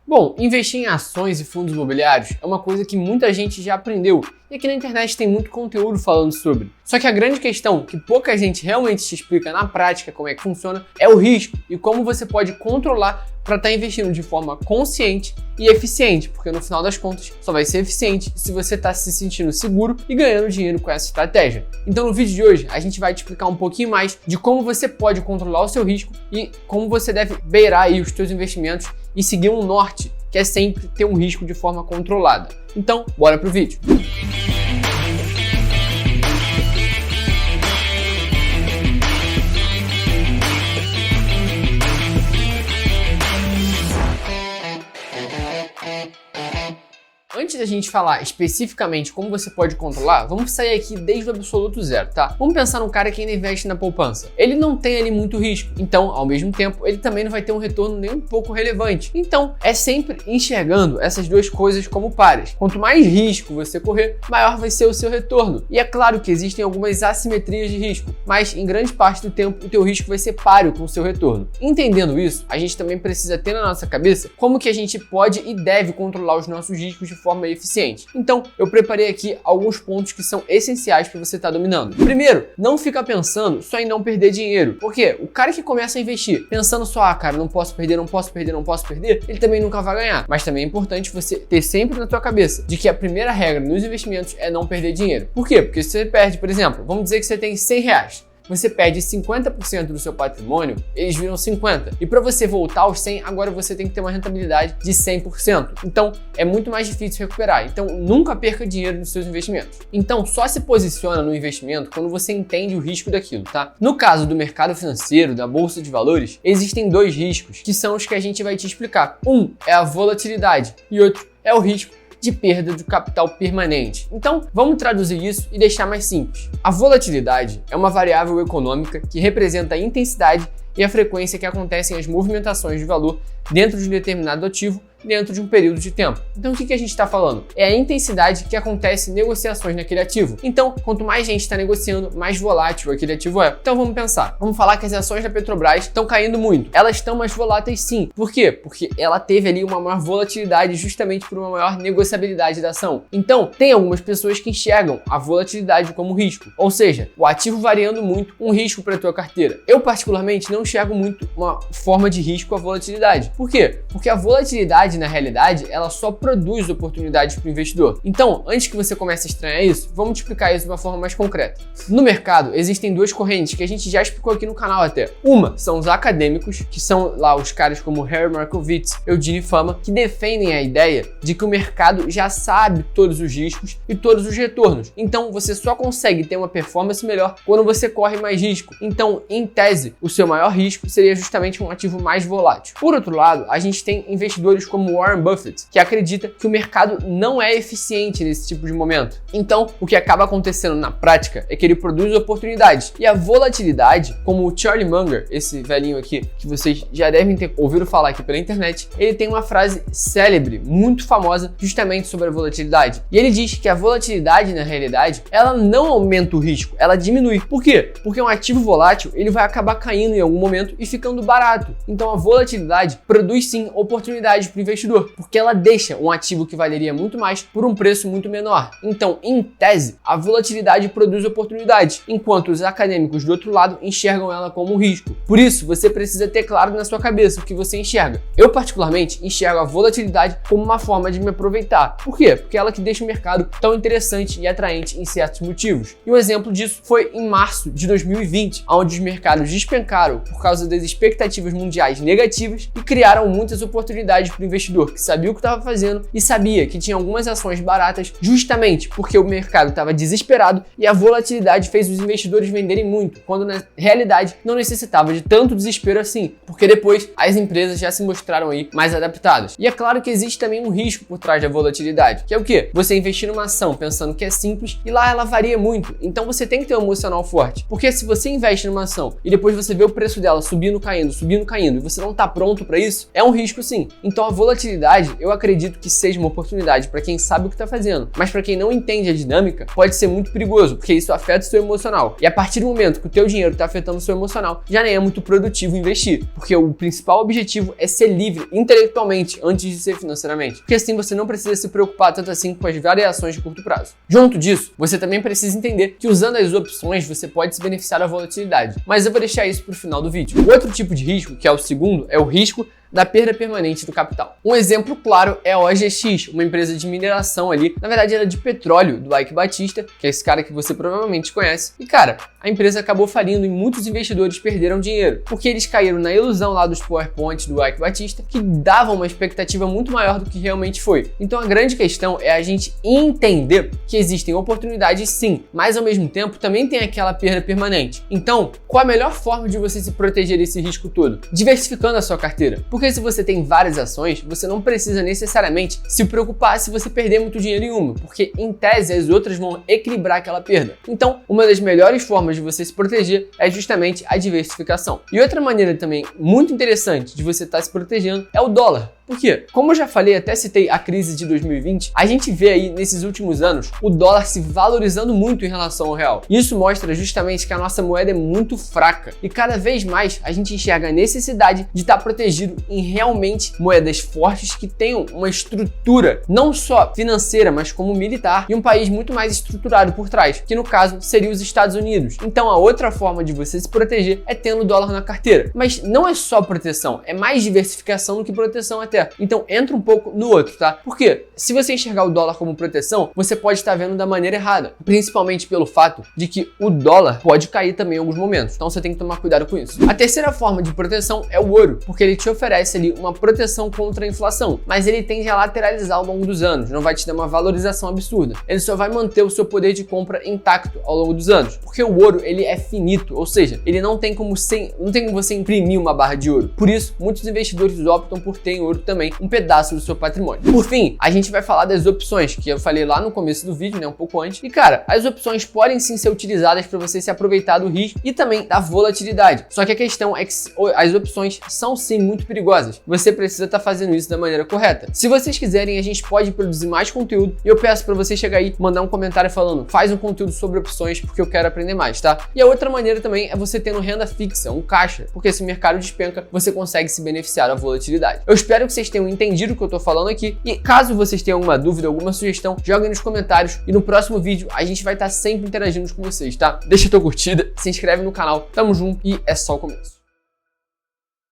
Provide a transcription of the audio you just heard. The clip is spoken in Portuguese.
Bom, investir em ações e fundos imobiliários é uma coisa que muita gente já aprendeu e aqui na internet tem muito conteúdo falando sobre. Só que a grande questão, que pouca gente realmente te explica na prática como é que funciona, é o risco e como você pode controlar para estar investindo de forma consciente e eficiente, porque no final das contas só vai ser eficiente se você está se sentindo seguro e ganhando dinheiro com essa estratégia. Então no vídeo de hoje a gente vai te explicar um pouquinho mais de como você pode controlar o seu risco e como você deve beirar aí os seus investimentos e seguir um norte, que é sempre ter um risco de forma controlada. Então, bora pro vídeo! Antes da gente falar especificamente como você pode controlar, vamos sair aqui desde o absoluto zero, tá? Vamos pensar num cara que ainda investe na poupança. Ele não tem ali muito risco, então, ao mesmo tempo, ele também não vai ter um retorno nem um pouco relevante. Então, é sempre enxergando essas duas coisas como pares. Quanto mais risco você correr, maior vai ser o seu retorno. E é claro que existem algumas assimetrias de risco, mas em grande parte do tempo o teu risco vai ser páreo com o seu retorno. Entendendo isso, a gente também precisa ter na nossa cabeça como que a gente pode e deve controlar os nossos riscos de forma eficiente. Então, eu preparei aqui alguns pontos que são essenciais para você estar dominando. Primeiro, não fica pensando só em não perder dinheiro. Porque o cara que começa a investir pensando só, cara, não posso perder, não posso perder, não posso perder, ele também nunca vai ganhar. Mas também é importante você ter sempre na tua cabeça de que a primeira regra nos investimentos é não perder dinheiro. Por quê? Porque se você perde, por exemplo, vamos dizer que você tem R$100. Você perde 50% do seu patrimônio, eles viram 50%. E para você voltar aos 100, agora você tem que ter uma rentabilidade de 100%. Então, é muito mais difícil recuperar. Então, nunca perca dinheiro nos seus investimentos. Então, só se posiciona no investimento quando você entende o risco daquilo, tá? No caso do mercado financeiro, da bolsa de valores, existem dois riscos, que são os que a gente vai te explicar. Um é a volatilidade e outro é o risco de perda do capital permanente. Então, vamos traduzir isso e deixar mais simples. A volatilidade é uma variável econômica que representa a intensidade e a frequência que acontecem as movimentações de valor dentro de um determinado ativo dentro de um período de tempo. Então o que a gente está falando? É a intensidade que acontece em negociações naquele ativo. Então, quanto mais gente está negociando, mais volátil aquele ativo é. Então vamos pensar. Vamos falar que as ações da Petrobras estão caindo muito. Elas estão mais voláteis sim. Por quê? Porque ela teve ali uma maior volatilidade justamente por uma maior negociabilidade da ação. Então, tem algumas pessoas que enxergam a volatilidade como risco. Ou seja, o ativo variando muito, um risco para a tua carteira. Eu particularmente não enxergo muito uma forma de risco a volatilidade. Por quê? Porque a volatilidade na realidade, ela só produz oportunidades para o investidor. Então, antes que você comece a estranhar isso, vamos te explicar isso de uma forma mais concreta. No mercado, existem duas correntes que a gente já explicou aqui no canal até. Uma são os acadêmicos, que são lá os caras como Harry Markowitz, Eugene Fama, que defendem a ideia de que o mercado já sabe todos os riscos e todos os retornos. Então, você só consegue ter uma performance melhor quando você corre mais risco. Então, em tese, o seu maior risco seria justamente um ativo mais volátil. Por outro lado, a gente tem investidores como Warren Buffett, que acredita que o mercado não é eficiente nesse tipo de momento. Então, o que acaba acontecendo na prática é que ele produz oportunidades. E a volatilidade, como o Charlie Munger, esse velhinho aqui, que vocês já devem ter ouvido falar aqui pela internet, ele tem uma frase célebre, muito famosa, justamente sobre a volatilidade. E ele diz que a volatilidade, na realidade, ela não aumenta o risco, ela diminui. Por quê? Porque um ativo volátil, ele vai acabar caindo em algum momento e ficando barato. Então, a volatilidade produz sim oportunidades para o investidor, porque ela deixa um ativo que valeria muito mais por um preço muito menor. Então, em tese, a volatilidade produz oportunidades, enquanto os acadêmicos do outro lado enxergam ela como um risco. Por isso, você precisa ter claro na sua cabeça o que você enxerga. Eu, particularmente, enxergo a volatilidade como uma forma de me aproveitar. Por quê? Porque é ela que deixa o mercado tão interessante e atraente em certos motivos. E um exemplo disso foi em março de 2020, onde os mercados despencaram por causa das expectativas mundiais negativas e criaram muitas oportunidades para o investidor, que sabia o que estava fazendo e sabia que tinha algumas ações baratas justamente porque o mercado estava desesperado e a volatilidade fez os investidores venderem muito, quando na realidade não necessitava de tanto desespero assim, porque depois as empresas já se mostraram aí mais adaptadas. E é claro que existe também um risco por trás da volatilidade, que é o quê? Você investir numa ação pensando que é simples e lá ela varia muito, então você tem que ter um emocional forte, porque se você investe numa ação e depois você vê o preço dela subindo, caindo e você não está pronto para isso, é um risco sim. Então a volatilidade volatilidade, eu acredito que seja uma oportunidade para quem sabe o que está fazendo, mas para quem não entende a dinâmica, pode ser muito perigoso, porque isso afeta o seu emocional. E a partir do momento que o teu dinheiro está afetando o seu emocional, já nem é muito produtivo investir, porque o principal objetivo é ser livre intelectualmente antes de ser financeiramente, porque assim você não precisa se preocupar tanto assim com as variações de curto prazo. Junto disso, você também precisa entender que usando as opções você pode se beneficiar da volatilidade, mas eu vou deixar isso para o final do vídeo. O outro tipo de risco, que é o segundo, é o risco da perda permanente do capital. Um exemplo claro é a OGX, uma empresa de mineração ali, na verdade era de petróleo, do Eike Batista, que é esse cara que você provavelmente conhece. E cara, a empresa acabou falindo e muitos investidores perderam dinheiro, porque eles caíram na ilusão lá dos PowerPoints do Eike Batista, que davam uma expectativa muito maior do que realmente foi. Então a grande questão é a gente entender que existem oportunidades sim, mas ao mesmo tempo também tem aquela perda permanente. Então, qual a melhor forma de você se proteger desse risco todo? Diversificando a sua carteira. Porque se você tem várias ações, você não precisa necessariamente se preocupar se você perder muito dinheiro em uma, porque em tese as outras vão equilibrar aquela perda. Então, uma das melhores formas de você se proteger é justamente a diversificação. E outra maneira também muito interessante de você estar se protegendo é o dólar. Por quê? Como eu já falei, até citei a crise de 2020, a gente vê aí nesses últimos anos o dólar se valorizando muito em relação ao real. Isso mostra justamente que a nossa moeda é muito fraca e cada vez mais a gente enxerga a necessidade de estar protegido em realmente moedas fortes que tenham uma estrutura não só financeira, mas como militar e um país muito mais estruturado por trás, que no caso seria os Estados Unidos. Então a outra forma de você se proteger é tendo dólar na carteira. Mas não é só proteção, é mais diversificação do que proteção até. Então entra um pouco no outro, tá? Porque se você enxergar o dólar como proteção, você pode estar vendo da maneira errada, principalmente pelo fato de que o dólar pode cair também em alguns momentos. Então você tem que tomar cuidado com isso. A terceira forma de proteção é o ouro, porque ele te oferece ali uma proteção contra a inflação, mas ele tende a lateralizar ao longo dos anos, não vai te dar uma valorização absurda. Ele só vai manter o seu poder de compra intacto ao longo dos anos, porque o ouro ele é finito, ou seja, ele não tem como você imprimir uma barra de ouro. Por isso, muitos investidores optam por ter em ouro também um pedaço do seu patrimônio. Por fim, a gente vai falar das opções, que eu falei lá no começo do vídeo, né, um pouco antes. E cara, as opções podem sim ser utilizadas para você se aproveitar do risco e também da volatilidade. Só que a questão é que as opções são sim muito perigosas. Você precisa estar fazendo isso da maneira correta. Se vocês quiserem, a gente pode produzir mais conteúdo e eu peço para você chegar aí, mandar um comentário falando, faz um conteúdo sobre opções porque eu quero aprender mais, tá? E a outra maneira também é você tendo renda fixa, um caixa, porque se o mercado despenca, você consegue se beneficiar da volatilidade. Eu espero que vocês tenham entendido o que eu tô falando aqui e caso vocês tenham alguma dúvida, alguma sugestão, joguem nos comentários e no próximo vídeo a gente vai estar sempre interagindo com vocês, tá? Deixa a tua curtida, se inscreve no canal, tamo junto e é só o começo.